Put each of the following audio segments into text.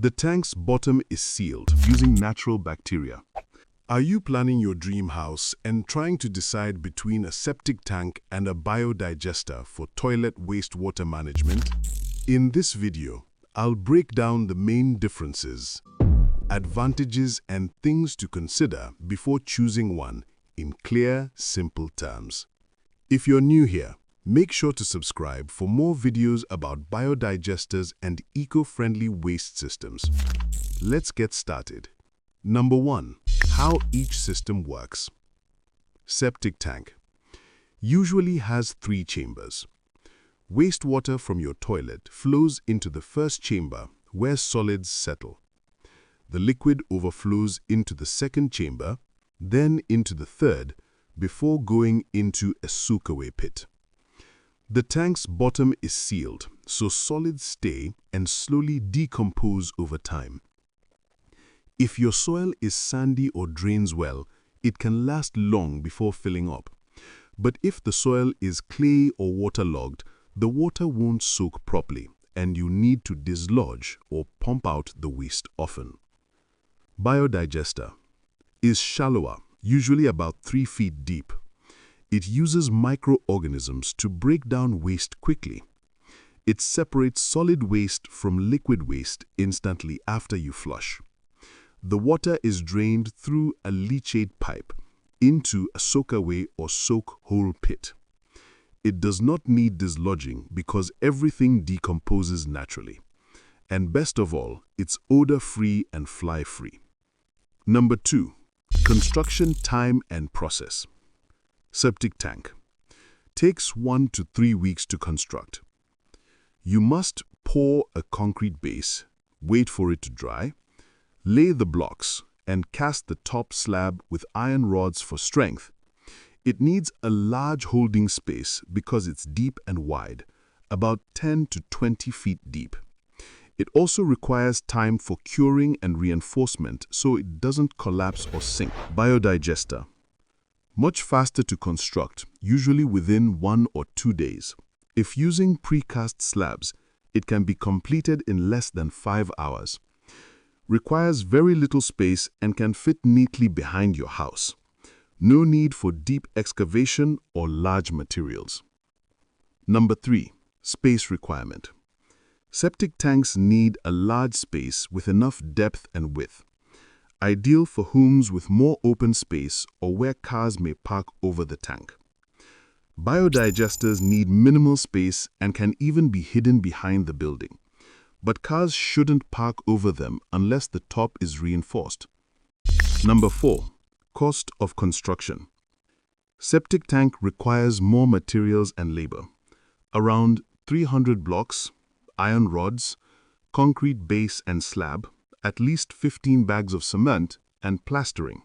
The tank's bottom is sealed using natural bacteria. Are you planning your dream house and trying to decide between a septic tank and a biodigester for toilet wastewater management? In this video, I'll break down the main differences, advantages, and things to consider before choosing one in clear, simple terms. If you're new here, make sure to subscribe for more videos about biodigesters and eco-friendly waste systems. Let's get started. Number 1. How each system works. Septic tank usually has 3 chambers. Wastewater from your toilet flows into the first chamber where solids settle. The liquid overflows into the second chamber, then into the third, before going into a soakaway pit. The tank's bottom is sealed, so solids stay and slowly decompose over time. If your soil is sandy or drains well, it can last long before filling up. But if the soil is clay or waterlogged, the water won't soak properly, and you need to dislodge or pump out the waste often. Biodigester is shallower, usually about 3 feet deep. It uses microorganisms to break down waste quickly. It separates solid waste from liquid waste instantly after you flush. The water is drained through a leachate pipe into a soakaway or soak hole pit. It does not need dislodging because everything decomposes naturally. And best of all, it's odor-free and fly-free. Number 2. Construction time and process. Septic tank takes 1 to 3 weeks to construct. You must pour a concrete base, wait for it to dry, lay the blocks, and cast the top slab with iron rods for strength. It needs a large holding space because it's deep and wide, about 10 to 20 feet deep. It also requires time for curing and reinforcement so it doesn't collapse or sink. Biodigester. Much faster to construct, usually within 1 or 2 days. If using precast slabs, it can be completed in less than 5 hours. Requires very little space and can fit neatly behind your house. No need for deep excavation or large materials. Number 3. Space requirement. Septic tanks need a large space with enough depth and width. Ideal for homes with more open space or where cars may park over the tank. Biodigesters need minimal space and can even be hidden behind the building. But cars shouldn't park over them unless the top is reinforced. Number 4. Cost of construction. Septic tank requires more materials and labor. Around 300 blocks, iron rods, concrete base and slab, at least 15 bags of cement, and plastering.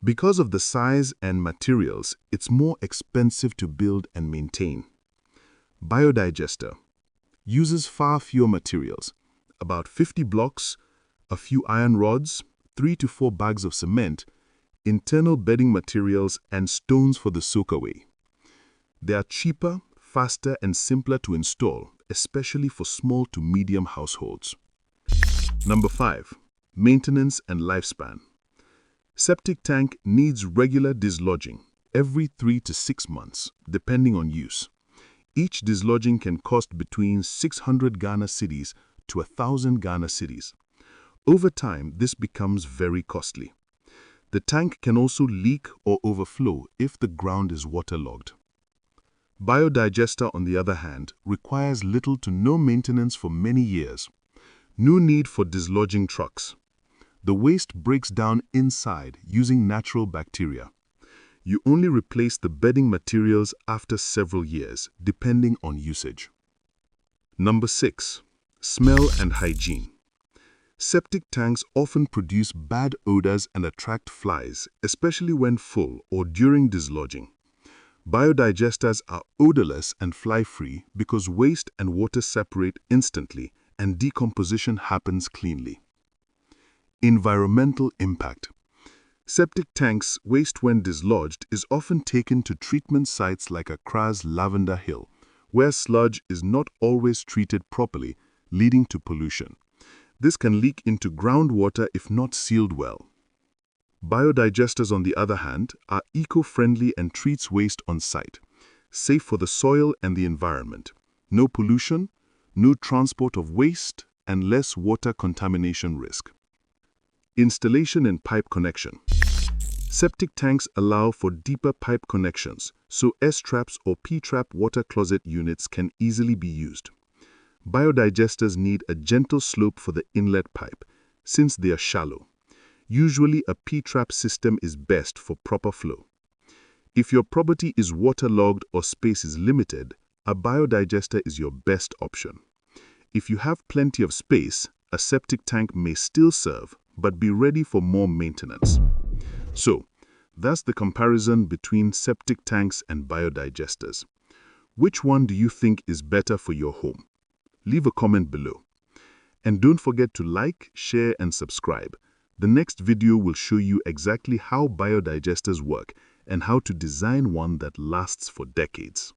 Because of the size and materials, it's more expensive to build and maintain. Biodigester uses far fewer materials, about 50 blocks, a few iron rods, 3 to 4 bags of cement, internal bedding materials, and stones for the soakaway. They are cheaper, faster, and simpler to install, especially for small to medium households. Number 5. Maintenance and lifespan. Septic tank needs regular dislodging every 3 to 6 months, depending on use. Each dislodging can cost between 600 Ghana cedis to 1,000 Ghana cedis. Over time, this becomes very costly. The tank can also leak or overflow if the ground is waterlogged. Biodigester, on the other hand, requires little to no maintenance for many years. No need for dislodging trucks. The waste breaks down inside using natural bacteria. You only replace the bedding materials after several years, depending on usage. Number 6. Smell and hygiene. Septic tanks often produce bad odors and attract flies, especially when full or during dislodging. Biodigesters are odorless and fly-free because waste and water separate instantly and decomposition happens cleanly. Environmental impact. Septic tanks' waste when dislodged is often taken to treatment sites like Accra's Lavender Hill, where sludge is not always treated properly, leading to pollution. This can leak into groundwater if not sealed well. Biodigesters, on the other hand, are eco-friendly and treats waste on site, safe for the soil and the environment. No pollution, no transport of waste, and less water contamination risk. Installation and pipe connection. Septic tanks allow for deeper pipe connections, so S-traps or P-trap water closet units can easily be used. Biodigesters need a gentle slope for the inlet pipe, since they are shallow. Usually a P-trap system is best for proper flow. If your property is waterlogged or space is limited, a biodigester is your best option. If you have plenty of space, a septic tank may still serve, but be ready for more maintenance. So, that's the comparison between septic tanks and biodigesters. Which one do you think is better for your home? Leave a comment below. And don't forget to like, share, and subscribe. The next video will show you exactly how biodigesters work and how to design one that lasts for decades.